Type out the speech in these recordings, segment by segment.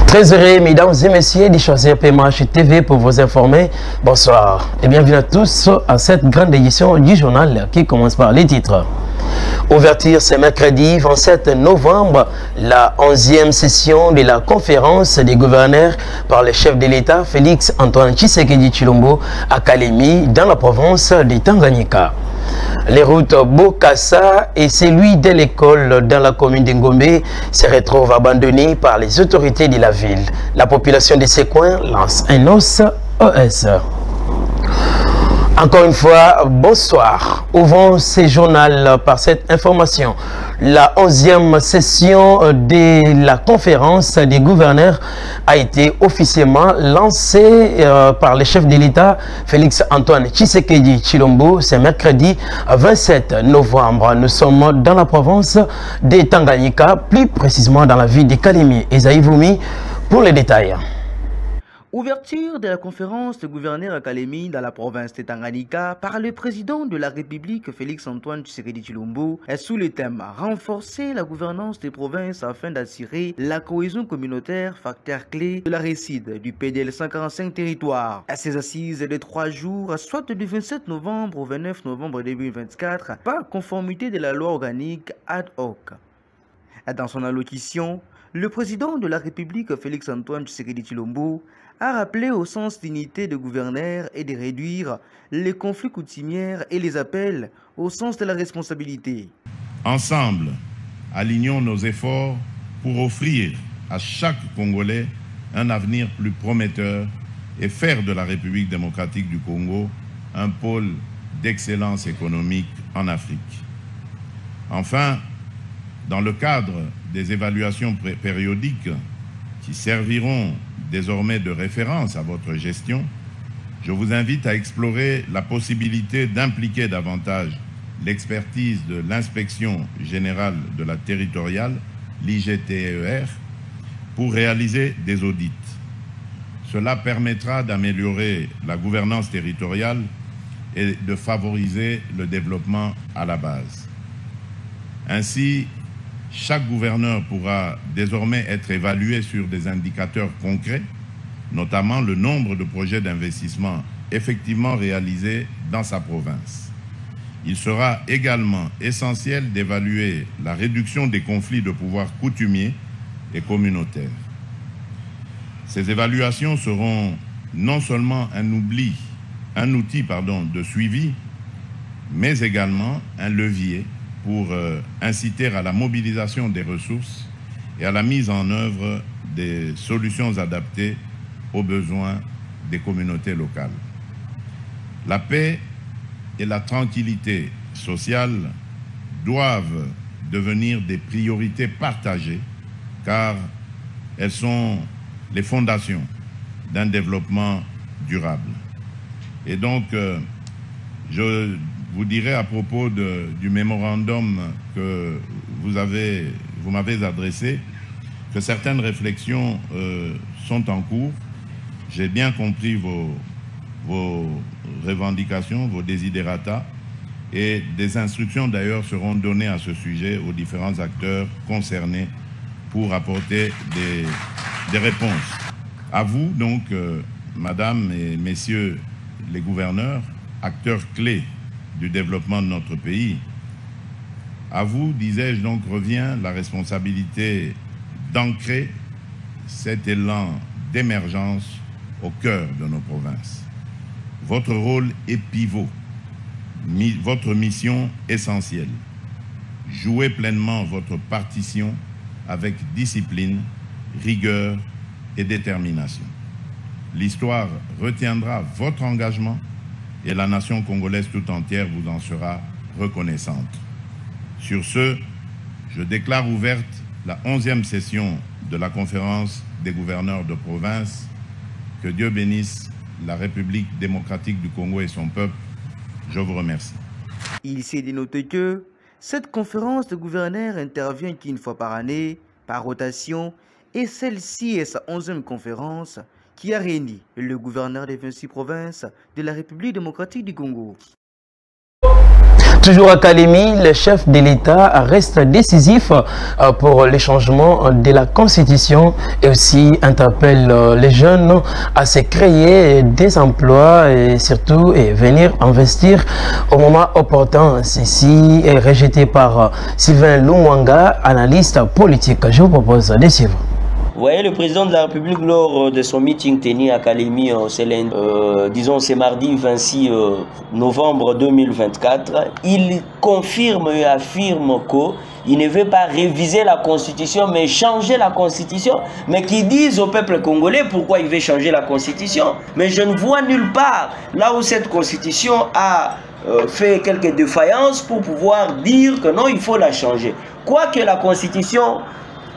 Très heureux, mesdames et messieurs, de choisir PMH TV pour vous informer. Bonsoir et bienvenue à tous à cette grande édition du journal qui commence par les titres. Ouverture ce mercredi 27 novembre, la 11e session de la conférence des gouverneurs par le chef de l'État Félix Antoine Tshisekedi Tshilombo à Kalemi dans la province de Tanganyika. Les routes Bokassa et celui de l'école dans la commune d'Ngombe se retrouvent abandonnées par les autorités de la ville. La population de ces coins lance un OS. Encore une fois, bonsoir. Ouvrons ce journal par cette information. La 11e session de la conférence des gouverneurs a été officiellement lancée par le chef de l'État, Félix Antoine Tshisekedi Tshilombo, ce mercredi 27 novembre. Nous sommes dans la province de Tanganyika, plus précisément dans la ville de Kalemi. Esaïe Voumi pour les détails. Ouverture de la conférence de gouverneurs à Kalemi dans la province de Tanganyika par le président de la République Félix-Antoine Tshisekedi Tshilombo est sous le thème « Renforcer la gouvernance des provinces afin d'assurer la cohésion communautaire, facteur clé de la réussite du PDL 145 territoires ». À ces assises de 3 jours, soit du 27 novembre au 29 novembre 2024, par conformité de la loi organique ad hoc. Dans son allocution, le président de la République Félix-Antoine Tshisekedi Tshilombo a rappelé au sens d'unité de gouverneurs et de réduire les conflits coutumiers et les appels au sens de la responsabilité. Ensemble, alignons nos efforts pour offrir à chaque Congolais un avenir plus prometteur et faire de la République démocratique du Congo un pôle d'excellence économique en Afrique. Enfin, dans le cadre des évaluations périodiques qui serviront désormais de référence à votre gestion, je vous invite à explorer la possibilité d'impliquer davantage l'expertise de l'Inspection générale de la territoriale, l'IGTER, pour réaliser des audits. Cela permettra d'améliorer la gouvernance territoriale et de favoriser le développement à la base. Ainsi, chaque gouverneur pourra désormais être évalué sur des indicateurs concrets, notamment le nombre de projets d'investissement effectivement réalisés dans sa province. Il sera également essentiel d'évaluer la réduction des conflits de pouvoir coutumiers et communautaires. Ces évaluations seront non seulement un outil de suivi, mais également un levier pour inciter à la mobilisation des ressources et à la mise en œuvre des solutions adaptées aux besoins des communautés locales. La paix et la tranquillité sociale doivent devenir des priorités partagées car elles sont les fondations d'un développement durable. Et donc, je vous dirai à propos du mémorandum que vous m'avez adressé que certaines réflexions sont en cours. J'ai bien compris vos revendications, vos desiderata, et des instructions d'ailleurs seront données à ce sujet aux différents acteurs concernés pour apporter des réponses. À vous donc, Madame et Messieurs les gouverneurs, acteurs clés du développement de notre pays. À vous, disais-je donc, revient la responsabilité d'ancrer cet élan d'émergence au cœur de nos provinces. Votre rôle est pivot, votre mission essentielle. Jouez pleinement votre partition avec discipline, rigueur et détermination. L'histoire retiendra votre engagement et la nation congolaise tout entière vous en sera reconnaissante. Sur ce, je déclare ouverte la 11e session de la conférence des gouverneurs de province. Que Dieu bénisse la République démocratique du Congo et son peuple. Je vous remercie. Il s'est dénoté que cette conférence de gouverneurs intervient qu'une fois par année, par rotation, et celle-ci est sa 11e conférence qui a réuni le gouverneur des 26 provinces de la République démocratique du Congo. Toujours à Kalemi, le chef de l'État reste décisif pour les changements de la Constitution et aussi interpelle les jeunes à se créer des emplois et surtout venir investir au moment opportun. Ceci est rejeté par Sylvain Lumwanga, analyste politique. Je vous propose de suivre. Vous voyez, le président de la République, lors de son meeting tenu à Kalemi, c'est mardi 26 novembre 2024, il confirme et affirme qu'il ne veut pas réviser la Constitution, mais changer la Constitution. Mais qui disent au peuple congolais pourquoi il veut changer la Constitution. Mais je ne vois nulle part là où cette Constitution a fait quelques défaillances pour pouvoir dire que non, il faut la changer. Quoique la Constitution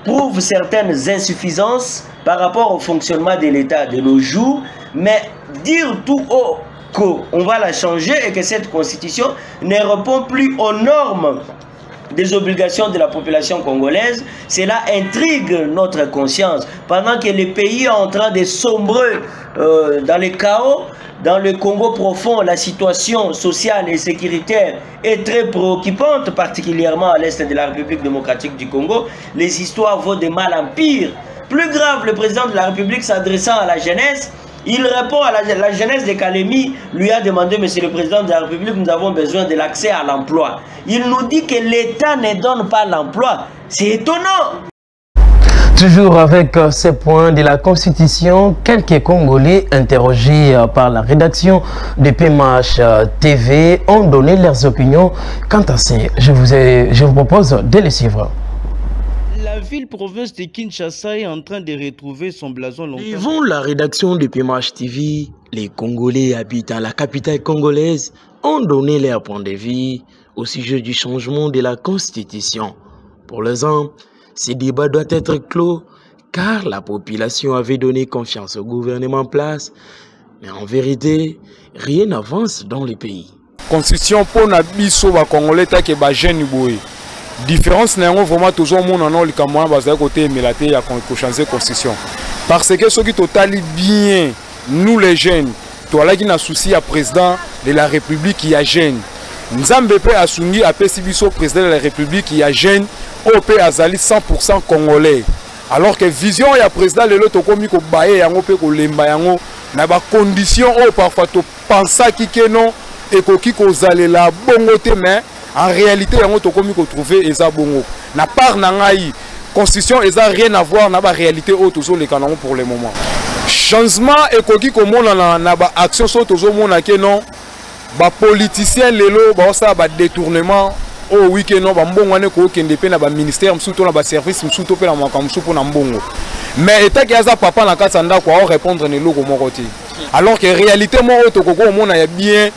prouve certaines insuffisances par rapport au fonctionnement de l'État de nos jours, mais dire tout haut qu'on va la changer et que cette constitution ne répond plus aux normes des obligations de la population congolaise, cela intrigue notre conscience. Pendant que le pays est en train de sombrer dans le chaos, dans le Congo profond, la situation sociale et sécuritaire est très préoccupante, particulièrement à l'est de la République démocratique du Congo. Les histoires vont de mal en pire. Plus grave, le président de la République s'adressant à la jeunesse, il répond à la jeunesse de Kalemi, lui a demandé, monsieur le président de la République, nous avons besoin de l'accès à l'emploi. Il nous dit que l'État ne donne pas l'emploi. C'est étonnant. Toujours avec ces points de la Constitution, quelques Congolais interrogés par la rédaction de PMH TV ont donné leurs opinions. Quant à ça, je vous propose de les suivre. La ville-province de Kinshasa est en train de retrouver son blason longtemps. Devant la rédaction de PMH TV, les Congolais habitant la capitale congolaise ont donné leur point de vue au sujet du changement de la Constitution. Pour les uns, ce débat doit être clos car la population avait donné confiance au gouvernement en place, mais en vérité, rien n'avance dans le pays. Constitution pour na biso ba Congolais ta ke ba jeune boy. Différence na ngo vraiment toujours mon non le kamwa baza côté melaté ya ko changer constitution. Parce que ceux qui totali bien nous les jeunes, toi qui na souci à président de la République qui a jeune. Nzambe pe asungi a pesibiso président de la République qui a jeune OP azali 100% congolais. Alors que vision ya président lelo tokomi ko baye yango pe ko lemba yango na ba condition o parfois to pensa ki ke non ekoki ko zalela bongo te, mais en réalité yango tokomi ko trouver eza bongo. Na part na ngai constitution eza rien à voir na ba réalité o tozo le kanango pour le moment. Changement ekoki ko mona na ba action so tozo mona ke non ba politicien lelo ba ça ba détournement. Oh oui que non, mbongo ane ko kende pe na ba ministère msuto na ba service msuto pe na makamsu po na mbongo. Mais état ki aza papa na katanda ko répondre ne loko moko te. Alors que réalité mo to koko mona ya bien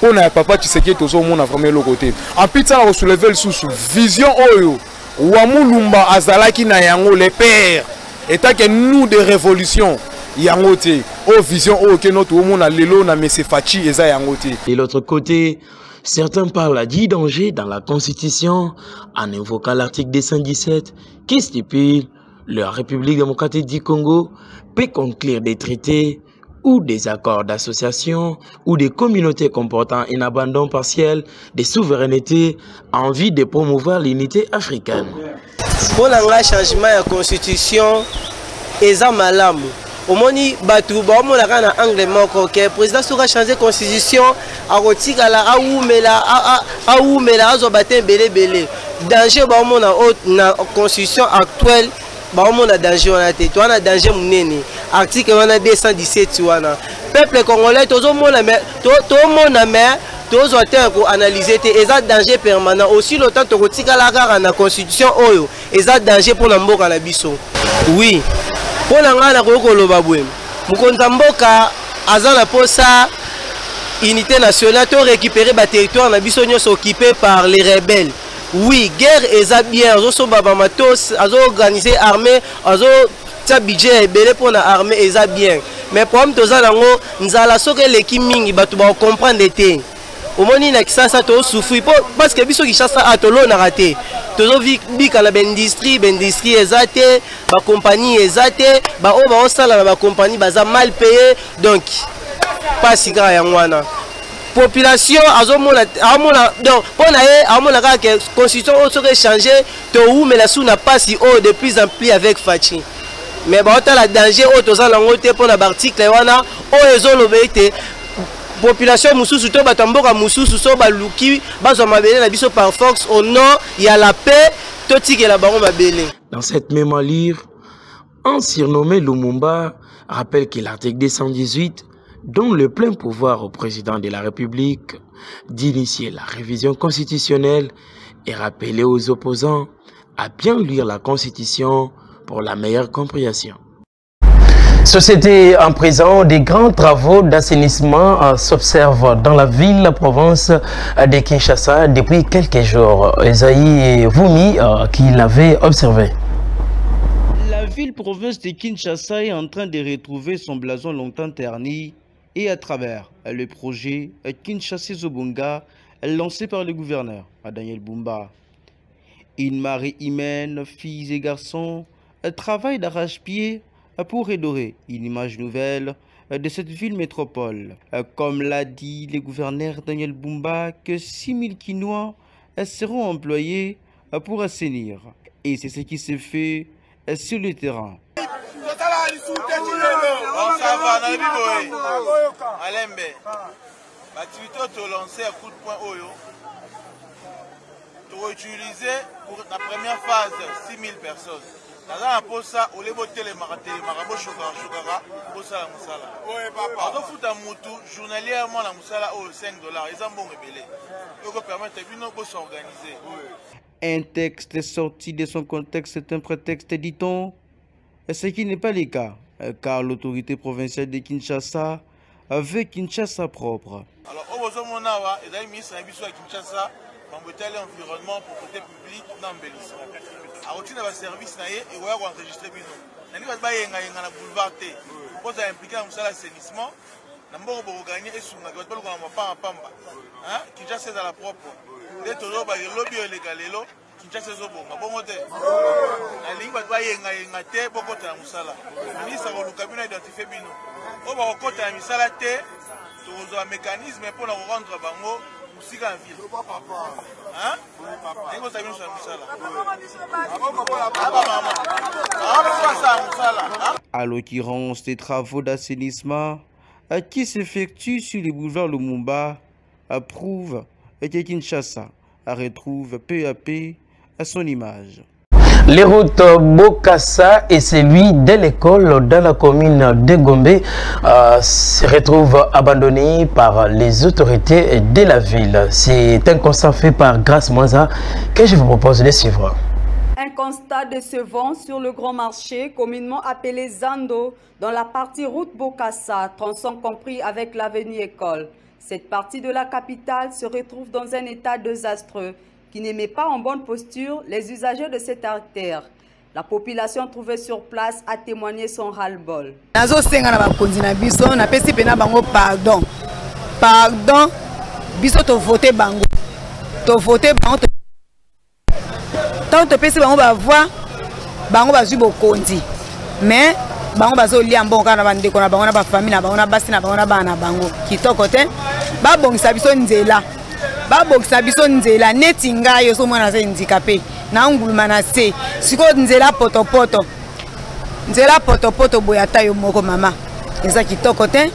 po na papa Tshisekedi tozo mona vraiment loko te. En pizza na soulever le sous vision oyo wa mulumba azalaki na yango les pères. État que nous de révolution yango te. Oh vision o ke no to mona lelo na Messe Fachi eza yango te. De l'autre côté, certains parlent du danger dans la Constitution en invoquant l'article 217 qui stipule la République démocratique du Congo peut conclure des traités ou des accords d'association ou des communautés comportant un abandon partiel de souveraineté en vue de promouvoir l'unité africaine. Pour le changement de la Constitution, c'est malamu. Omoni batu ba mo la kana angle moko ke président sera changer constitution akotika la aumela azo batin belé danger ba mo na constitution actuelle ba mo na danger wana te to na danger munene article wana 217 wana peuple congolais tozo mona mais to mona mais tozo te ko analyser te eza danger permanent aussi le temps to kotika la kaka na constitution oyo eza danger pour na mboka na biso. Oui. Pour l'angana kokoloba bwe mukonza mboka azala posa unité nationale to récupérer ba territoire na biso nyonso occupé par les rebelles. Oui, guerre eza bien azo so baba matos azo organiser armée azo ta budget belé pour na armée eza bien. Mais problème toza nango nzala soke leki mingi batu ba comprendre te. Omoni na kisasa to souffrir parce que biso kisasa atolo na raté. Tozo bika na industrie ezate ba compagnie ezate ba o ba osala na ba compagnie baza mal payé donc pas si grand ya ngwana population azomona donc pona ye amona ka que constitution o soke changer to ou mais la sous n'a pas si haut de plus en plus avec Fachi mais ba ota la danger o to za lango te pona article wana o ezolobe te population mususu to batamboka mususu so baluki bazo mabele na biso par force au nom il y a la paix to tike la baron mabele. Dans cette même allure, un surnommé Lumumba rappelle que l'article 218 donne le plein pouvoir au président de la République d'initier la révision constitutionnelle et rappeler aux opposants à bien lire la Constitution pour la meilleure compréhension. Société en prison, des grands travaux d'assainissement s'observent dans la ville, la province de Kinshasa depuis quelques jours. Esaïe Voumi qui l'avait observé. La ville-province de Kinshasa est en train de retrouver son blason longtemps terni et à travers le projet Kinshasa Zobunga lancé par le gouverneur Daniel Bumba. Une marée humaine, filles et garçons, travaillent d'arrache-pied pour redorer une image nouvelle de cette ville métropole. Comme l'a dit le gouverneur Daniel Bumba, que 6000 Kinois seront employés pour assainir. Et c'est ce qui s'est fait sur le terrain. Pour utiliser pour la première phase 6000 personnes. Dans pour ça, on les botte les marabouts chokara pour ça la musala. Oui papa. On fout un moutou journalièrement la musala au $5. Ils ont bon rebellé. Ils vont permettre à nous de s'organiser. Un texte sorti de son contexte est un prétexte, dit-on, ce qui n'est pas le cas, car l'autorité provinciale de Kinshasa veut Kinshasa propre. Alors, au Bozomonawa, il y a un ministre à Kinshasa. L'environnement pour côté public dans Bélis. A routine de service et on va enregistrer bino. Nani va ba yenga na boulevard T. Pour ça impliquer dans l'assainissement, na mboko bo gagner et sunga ko tolo ko mapamba pamba. Hein? Kinshasa dans la propre. Dès tolo ba lobby legalelo, Kinshasa zo bonga bongo te. Na lingi ba yenga te boko ta musala. Ministre ko lukabina identifier bino. O ba ko ta misala te, to zo un mécanisme pour la rendre bango. Hein? À l'occurrence des travaux d'assainissement qui s'effectuent sur les boulevards Lumumba prouvent que Kinshasa retrouve peu à peu son image. Les routes Bokassa et celui de l'école dans la commune de Gombe se retrouvent abandonnés par les autorités de la ville. C'est un constat fait par Grace Moisa que je vous propose de suivre. Un constat décevant sur le grand marché, communément appelé Zando, dans la partie route Bokassa, tronçon compris avec l'avenue École. Cette partie de la capitale se retrouve dans un état désastreux qui ne met pas en bonne posture les usagers de cette artère. La population trouvée sur place a témoigné son ras-le-bol. Pardon, biso to voter bango. To voter bango. Tant to pesi bango ba voix, bango ba zubo kondi. Mais bango ba zo lia mbongo kana bande kona bango na ba famille na bango na basi na bango na bana bango. Kitoko te, ba bongisa biso nzela. Babokisa biso nzela neti ngai so mwana za handicapé na nguluma na se siko nzela potopoto boyata yo moko mama eza kitoko te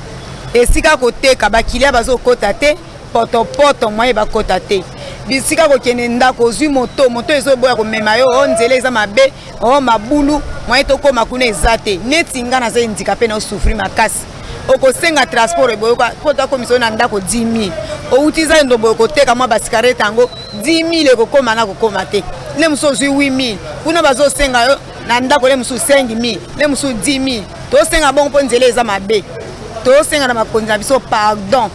esika koteka bakilia bazokota te potopoto mwaye bakota te bisika kokende ndako zwi moto ezoboya komema yo o nzela eza mabe o mabulu mwaye tokoma kuna eza te neti ngai na za handicapé na osufri makasi okosenga transport eboyoka pota komisio na ndako 10 000 outiza ndombo okoteka mwa basikare tango 10 000 ekokoma na kokoma te le muso zwi 8 000 kuna bazosenga yo na ndako le musu 5 000 le musu 10 000 tosenga bongo mpo nzela eza mabe tosenga na makonzi na biso pardon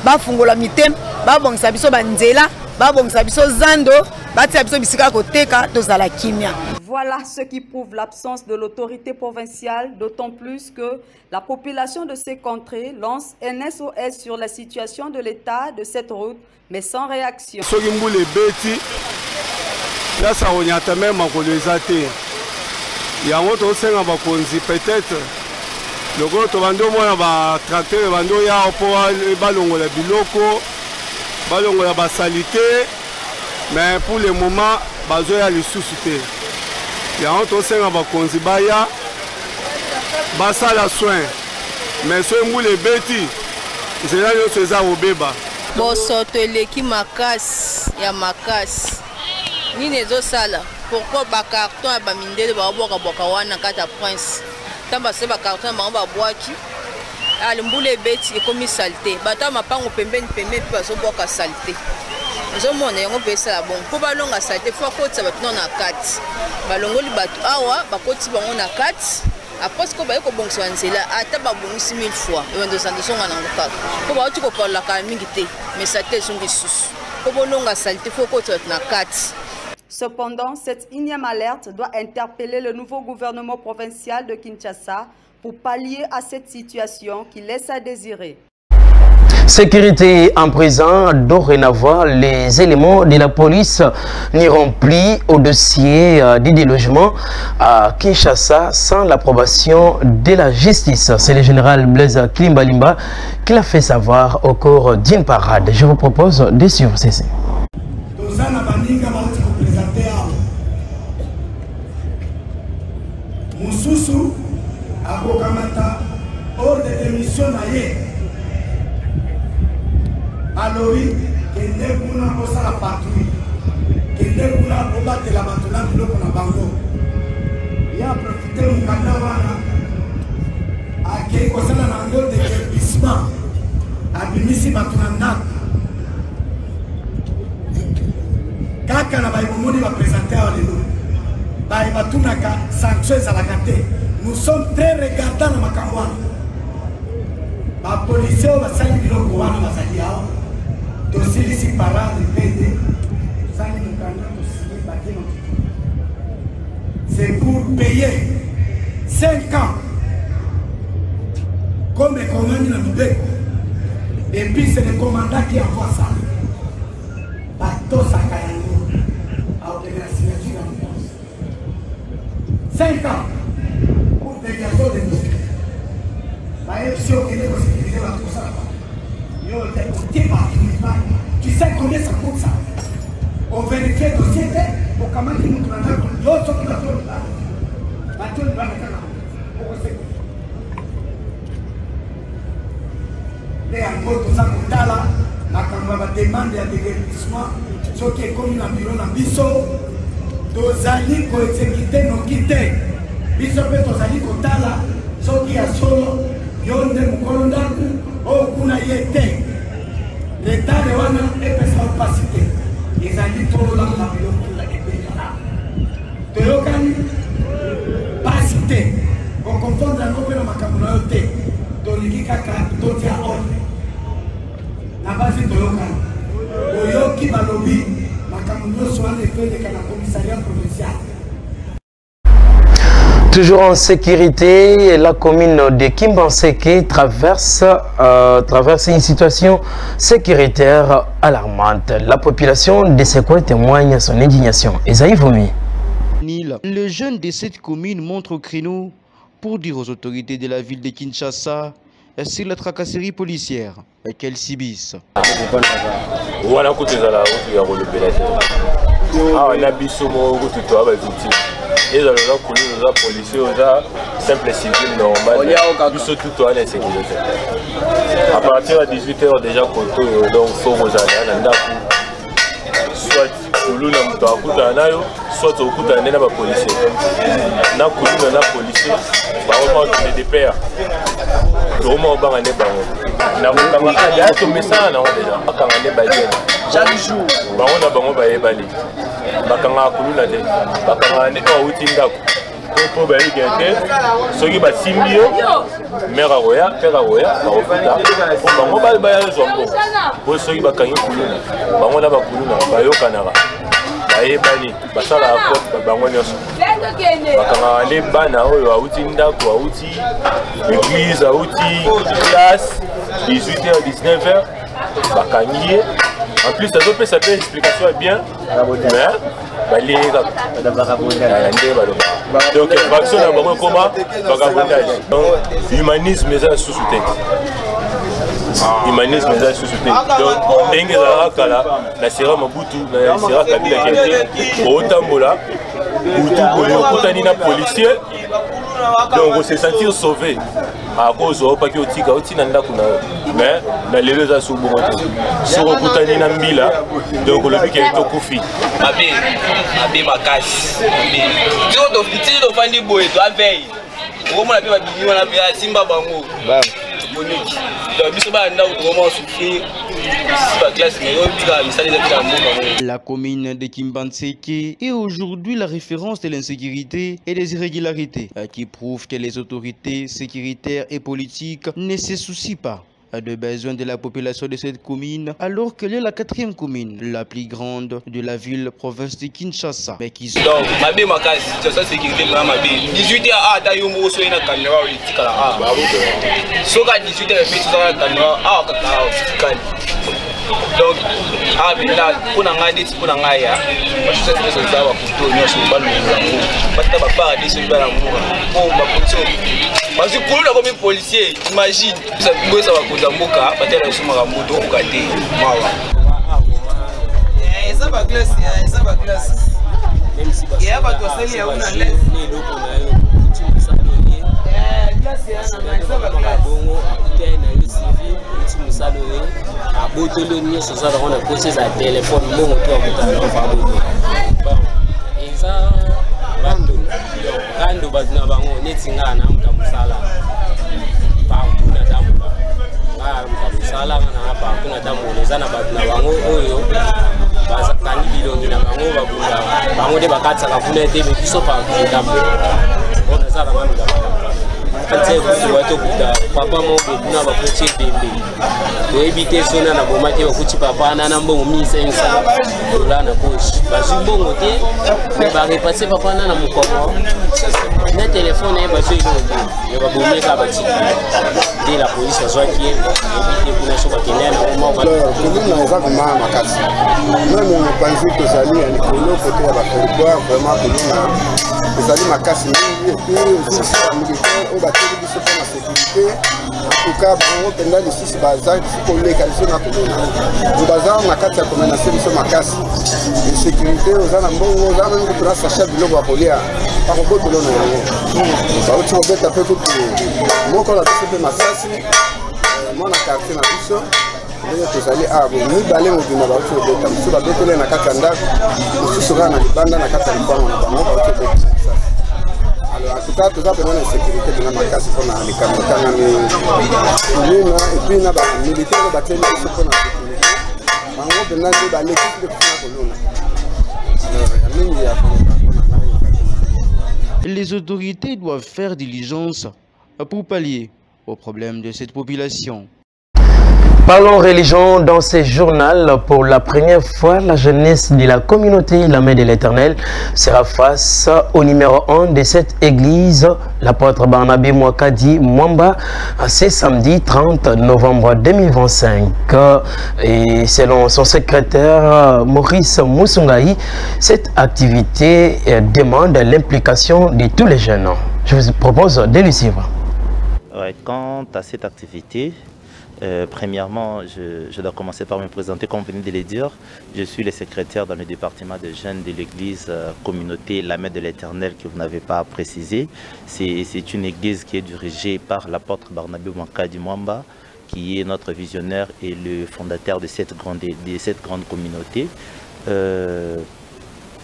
bafungola mitem babongisa biso banzela babongisa biso zando batia biso bisika koteka tozala kimia. Voilà ce qui prouve l'absence de l'autorité provinciale, d'autant plus que la population de ces contrées lance un SOS sur la situation de l'état de cette route, mais sans réaction. Peut-être loko tobando mwana ba tracteur bando ya po balongola biloko balongola ba salité mais pour le moment bazoya lisusu te yango tosenga bakonzi baya basala soin mais so ngule ebeti nzela nyonso eza kobeba bosoto eleki makasi ya makasi nini ezosala pourquoi bakarton ya bamindele baobwakabwaka wana kati ya prince ntan base bakarton ya bango babwaki alimbula ebeti ekomi salite bato ya mapango pembeni mpe bazobwaka salite ezomona yango mpe esala bongo mpo balonga salite fo akotisa bato no na kati balongoli bato awa bakoti bango na kati apres ko baye kobongisa banzela ata babongisi 1000 fois ebandosanda esonga nango kaka mpo bauti kopalolaka mingi te mais salite ezongi lisusu mpo bolonga salite fo okotisa bato na kati. Cependant, cette énième alerte doit interpeller le nouveau gouvernement provincial de Kinshasa pour pallier à cette situation qui laisse à désirer. Sécurité en prison, dorénavant, les éléments de la police n'iront plus au dossier du délogement à Kinshasa sans l'approbation de la justice. C'est le général Blaise Kilimbalimba qui l'a fait savoir au cours d'une parade. Je vous propose de suivre ceci. Mususu akokamata hors de démission naye alori kende kuna kosala patrouille kende kuna kobatela bato na biloko na bango ya profite mokanda wana akei kosala na yango déguerpissement abimisi bato na ndako kaka na bayebomoni baprésente awa lelo batunaka sanction ezalaka te. Nous sommes très regardants na makambo wana bapolisier oyo basali biloko wana bazali awa tosilisi parade pete tosali mokanda tosie bake noki c'est pour payer 5 ans comme ekomami na mibeko et puis c'est le commandant qui envoie ça batosaka yango aokende na signature ya mokonzi 5 ans pour dégagement de musique. Tu sais combien ça coûte ça? On vérifie le dossier pour comment tu nous l'autre demande de déguerpissement, ce qui est comme dans le bureau dans Bisso, Dozali ko exécuter nos quitter. Biso pe tozali kotala soki ya solo yonde mukolo ndaku o kuna yete l'état de wana epesa opacité ezali tolo la biloko la ebela toyokani pasité on confond yango mpe na makambo na yo te tolingi kaka totia ordre na basi toyokani oyoki balobi makambo nyonso wana efendeka na commissariat provincial. Toujours en sécurité, la commune de Kimbanseke traverse une situation sécuritaire alarmante. La population de Sekwe témoigne son indignation. Esaïe Vomi. Le jeune de cette commune montre au créneau pour dire aux autorités de la ville de Kinshasa sur la tracasserie policière qu'elle subissent. Et dans le commune, nous avons policiers, nous avons simple civil normal, nous sommes tout en insécurité. À partir de 18h déjà, donc il faut que soit soit au coup d'un policier. Na commune, na policier, on est des pères. Comment on va aller na bokanga to message na déjà bakanga ne baye chaque jour bango na bango baye bali bakanga kuluna te bakanga ne ko uti ndako po baye gete soki basimbi yo mera roya pera roya ba ofuta bango baye baye zombo po soki bakangi kuluna bango na bakuluna bayo kanara baye bali basala akot bango nyoso bakanga ne bana oyo auti ndako auti église auti classe 18h 19h bakangiye en plus ça peut explication bien mais donc faction na bango koma vagabondage. Donc humanisme eza sous tête. Humanisme eza sous tête. Donc ndenge ezalaka kala na sera Mobutu na sera Kabila kete otambola butu okutani na policier, donc on se sentir sauvé à cause au paquet au tika otina ndako na mais na lelo eza sous bongo so okutani na mbila donc le but est to kufi abe makasi abe tio do fandi boy to aveille o mo na pe ba bini wana pe simba bango boniki donc biso ba nda ko mo souffrir. La commune de Kimbanseke est aujourd'hui la référence de l'insécurité et des irrégularités, qui prouve que les autorités sécuritaires et politiques ne se soucient pas de besoins de la population de cette commune, alors qu'elle est la 4e commune la plus grande de la ville-province de Kinshasa. Mais qui donc, ma bé ma case, situation sécurité, ma bé. 18h à Tayomo, so ina caméra, il tika la a. So ka 18h et puis tu as la caméra, ah kaka, donc, ah ben là, pour n'engager, pour n'engager, parce que c'est ce que ça va pour tout, nous sommes pas nous, parce que papa a dit c'est pas l'amour, oh ma position. Parce que pour nous, comme un policier, imagine, ça va causer un moka, peut-être que c'est un moto au gâté, mawa. Ça va glace, ça va glace. Même si il y a pas de ça, il y a une glace. Kando bazina bango netinga na mtamusala pa kuna damu ngara mtamusala na pa kuna damu lezana bazina bango oyo baza kangi bilongi na bango babunda bango de bakatsa ka funa ete biso pa damu ona sala mami da kanse ku wato kuda papa mo buna ba poche dembe do ebite sona na bomake okuti papa na mbongo $1500 na poche bazibongo te ba repasser papa na mukomo na téléphone est basé il va bomber ça bâti dès la police a soit qui est éviter pour ne pas qu'il ait un moment commune na eza koma makasi même on pense que ça lui est colo côté ba territoire vraiment commune ezali makasi mingi et puis aussi militaire au bateli biso pour la sécurité en tout cas bango penda lisusu baza koleka biso na commune to baza na kati ya commune na biso makasi de sécurité oza na mbongo oza même que na sacha biloko ya kolia par rapport na yango bauti kobeta mpe kutu moko na biso mpe masasi mwana quartier na biso ndenge tozali abo mibale mobima bauti kobeta mosusu babetele na kati ya ndako mosusu kaka na libanda na kati ya lipango na bango bauti kobeta alors en tout cas toza mpena na sécurité mpena makasi mpona likambo etangami lino epuis na bamilitaire batieli biso mpona sécurité bango mpena nde balekisi nde kusina kolona ya mingi ya les autorités doivent faire diligence pour pallier aux problèmes de cette population. Parlons religion dans ce journal. Pour la première fois, la jeunesse de la communauté La Main de l'Éternel sera face au numéro 1 de cette église, l'apôtre Barnabé Mwakadi Mwamba, ce samedi 30 novembre 2025. Et selon son secrétaire Maurice Moussungaï, cette activité demande l'implication de tous les jeunes. Je vous propose de le suivre. Ouais, quant à cette activité, premièrement, je dois commencer par me présenter, comme vous venez de le dire. Je suis le secrétaire dans le département des jeunes de l'église communauté La Main de l'Éternel que vous n'avez pas précisé. C'est une église qui est dirigée par l'apôtre Barnabé Mwakadi Mwamba, qui est notre visionnaire et le fondateur de cette grande communauté.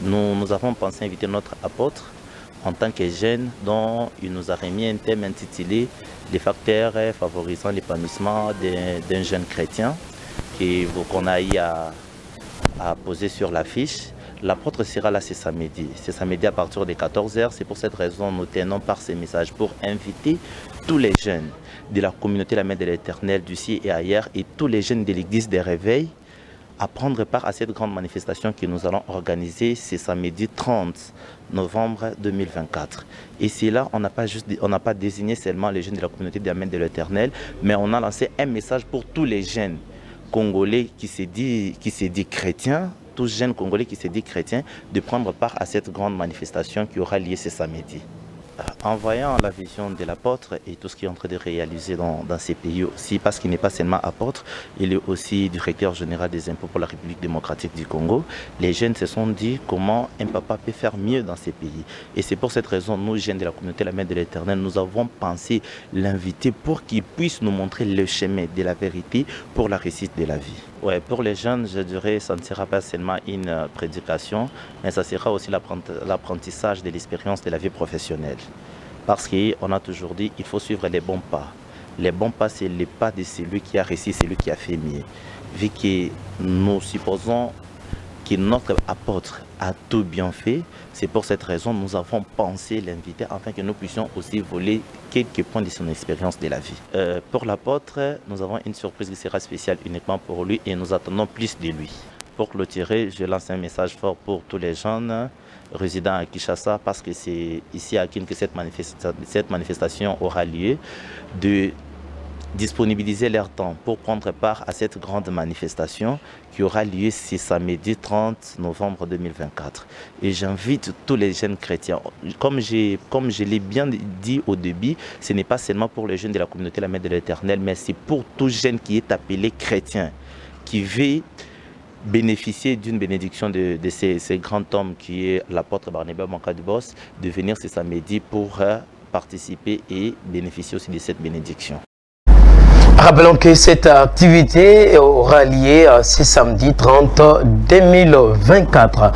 Nous avons pensé inviter notre apôtre en tant que jeune, dont il nous a remis un thème intitulé « Les facteurs favorisant l'épanouissement d'un jeune chrétien » qu'on a eu à poser sur l'affiche. L'apôtre sera là ce samedi. Ce samedi à partir de 14h. C'est pour cette raison que nous tenons par ces messages pour inviter tous les jeunes de la communauté La Main de l'Éternel d'ici et ailleurs et tous les jeunes de l'église des réveils à prendre part à cette grande manifestation que nous allons organiser ce samedi 30 novembre 2024. Et c'est là, on n'a pas désigné seulement les jeunes de la communauté de La Main de l'Éternel, mais on a lancé un message pour tous les jeunes congolais qui se dit chrétiens, tout jeune Congolais qui se dit chrétien de prendre part à cette grande manifestation qui aura lieu ce samedi. En voyant la vision de l'apôtre et tout ce qu'il est en train de réaliser dans ces pays aussi, parce qu'il n'est pas seulement apôtre, il est aussi directeur général des impôts pour la République démocratique du Congo, les jeunes se sont dit comment un papa peut faire mieux dans ces pays. Et c'est pour cette raison, nous jeunes de la communauté La Main de l'Éternel, nous avons pensé l'inviter pour qu'il puisse nous montrer le chemin de la vérité pour la réussite de la vie. Ouais, pour les jeunes, je dirais, ça ne sera pas seulement une prédication, mais ça sera aussi l'apprentissage de l'expérience de la vie professionnelle. Parce qu'on a toujours dit qu'il faut suivre les bons pas. Les bons pas, c'est les pas de celui qui a réussi, celui qui a fait mieux. Vu que nous supposons que notre apôtre a tout bien fait, c'est pour cette raison que nous avons pensé l'inviter afin que nous puissions aussi voler quelques points de son expérience de la vie. Pour l'apôtre, nous avons une surprise qui sera spéciale uniquement pour lui et nous attendons plus de lui. Pour clôturer, je lance un message fort pour tous les jeunes résidents à Kinshasa parce que c'est ici à Kin que cette manifestation aura lieu, de disponibiliser leur temps pour prendre part à cette grande manifestation qui aura lieu ce samedi 30 novembre 2024. Et j'invite tous les jeunes chrétiens. Comme je l'ai bien dit au début, ce n'est pas seulement pour les jeunes de la communauté La Main de l'Éternel, mais c'est pour tout jeune qui est appelé chrétien, qui veut bénéficier d'une bénédiction de ces grands hommes qui est l'apôtre Barnabé Mankadibos, de venir ce samedi pour participer et bénéficier aussi de cette bénédiction. Rappelons que cette activité aura lieu ce samedi 30 2024.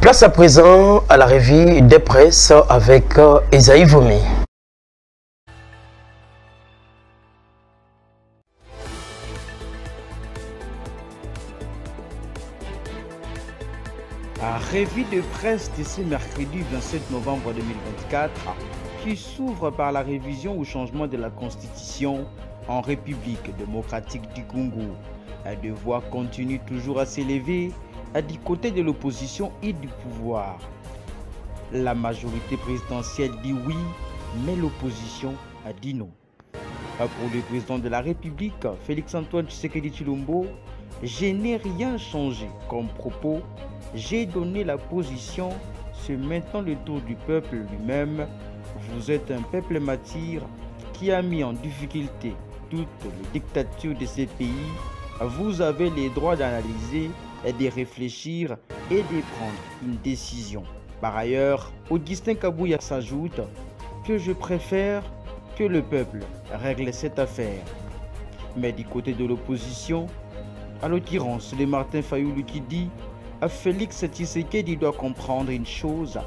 Place à présent à la revue des presses avec Esaïe Vomi. La revue de presse de ce mercredi 27 novembre 2024 qui s'ouvre par la révision ou changement de la Constitution en République démocratique du Congo. Des voix continuent toujours à s'élever du côté de l'opposition et du pouvoir. La majorité présidentielle dit oui, mais l'opposition a dit non. Pour le président de la République, Félix-Antoine Tshisekedi Tshilombo, je n'ai rien changé comme propos. J'ai donné la position, se mettant le tour du peuple lui-même. Vous êtes un peuple martyr qui a mis en difficulté toutes les dictatures de ces pays. Vous avez les droits d'analyser et de réfléchir et de prendre une décision. Par ailleurs, Augustin Kabouya s'ajoute que je préfère que le peuple règle cette affaire. Mais du côté de l'opposition, à l'occurrence de Martin Fayoulou qui dit Félix Tshisekedi doit comprendre une chose,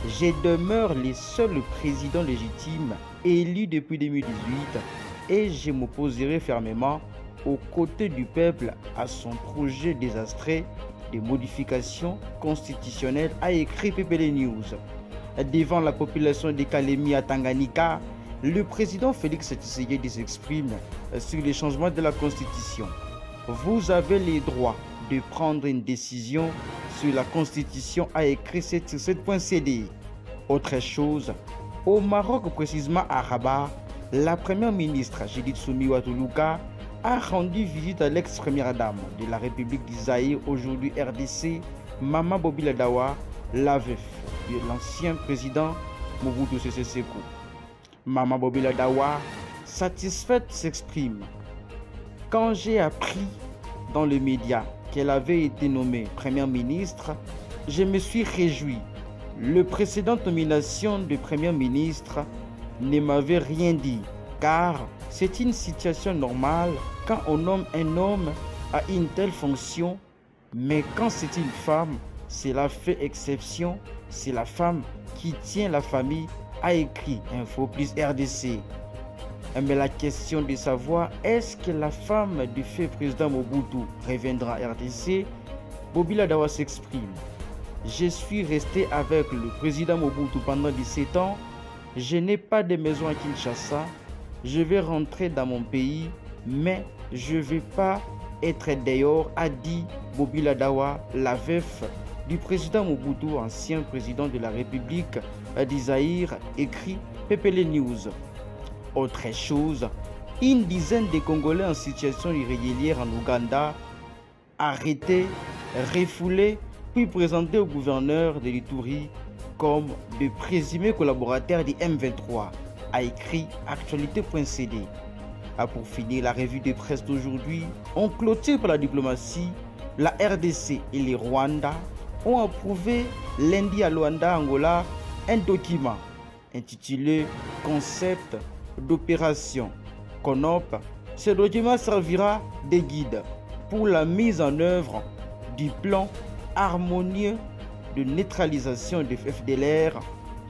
je demeure le seul président légitime élu depuis 2018 et je m'opposerai fermement aux côtés du peuple à son projet désastreux de modification constitutionnelle, a écrit PPL News. Devant la population de Kalemi à Tanganyika, le président Félix Tshisekedi s'exprime sur les changements de la Constitution. Vous avez les droits de prendre une décision sur la Constitution, a écrit sur 7.cd. Autre chose, au Maroc, précisément à Rabat, la première ministre Judith Sumiwa Tuluka a rendu visite à l'ex-première dame de la République d'Isaïe, aujourd'hui RDC, Mama Bobila Dawa, la veuve de l'ancien président Mobutu Sese Seko. Mama Bobila Dawa, satisfaite, s'exprime. Quand j'ai appris dans les médias qu'elle avait été nommée première ministre, je me suis réjoui. Le précédente nomination de première ministre ne m'avait rien dit, car c'est une situation normale quand on nomme un homme à une telle fonction, mais quand c'est une femme, cela fait exception, c'est la femme qui tient la famille, a écrit Info Plus RDC. Mais la question de savoir est-ce que la femme du fait président Mobutu reviendra à RDC, Bobila Dawa s'exprime. Je suis resté avec le président Mobutu pendant 17 ans. Je n'ai pas de maison à Kinshasa. Je vais rentrer dans mon pays, mais je ne vais pas être dehors, a dit Bobila Dawa, la veuve du président Mobutu, ancien président de la République d'Isaïre, écrit PPL News. Autre chose, une dizaine de Congolais en situation irrégulière en Ouganda, arrêtés, refoulés puis présentés au gouverneur de l'Ituri comme de présumés collaborateurs du M23, a écrit Actualité.cd. Pour finir la revue de presse d'aujourd'hui, on clôture par la diplomatie, la RDC et les Rwanda ont approuvé lundi à Luanda, Angola, un document intitulé Concept d'opération CONOP. Ce document servira de guide pour la mise en œuvre du plan harmonieux de neutralisation de FDLR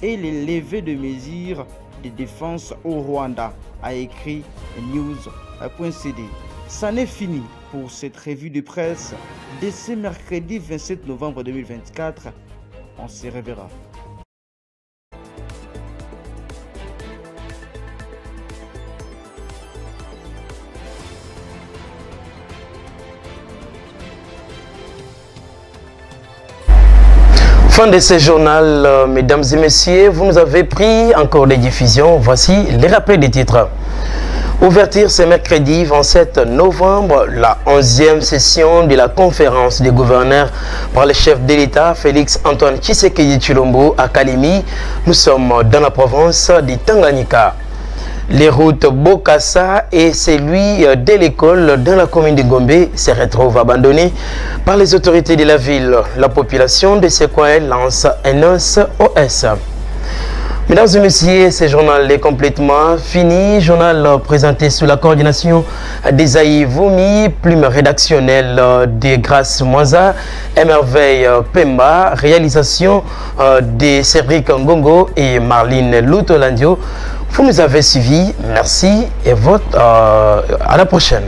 et les levées de mesures de défense au Rwanda, a écrit news.cd. Ça n'est fini pour cette revue de presse de ce mercredi 27 novembre 2024. On se reverra. Fin de ce journal, mesdames et messieurs, vous nous avez pris encore des diffusions. Voici les rappels des titres. Ouverture ce mercredi 27 novembre, la 11e session de la conférence des gouverneurs par le chef de l'État Félix Antoine Tshisekedi Tshilombo à Kalemi. Nous sommes dans la province du Tanganyika. Les routes Bokassa et celui de l'école dans la commune de Gombe se retrouvent abandonnés par les autorités de la ville. La population de ce coin lance un SOS. Mesdames et messieurs, ce journal est complètement fini. Journal présenté sous la coordination d'Esaïe Voumi, plume rédactionnelle de Grâce Mwanza, Merveille Pemba, réalisation de Cédric Ngongo et Marlene Lutolandio. Vous nous avez suivis, merci et à la prochaine.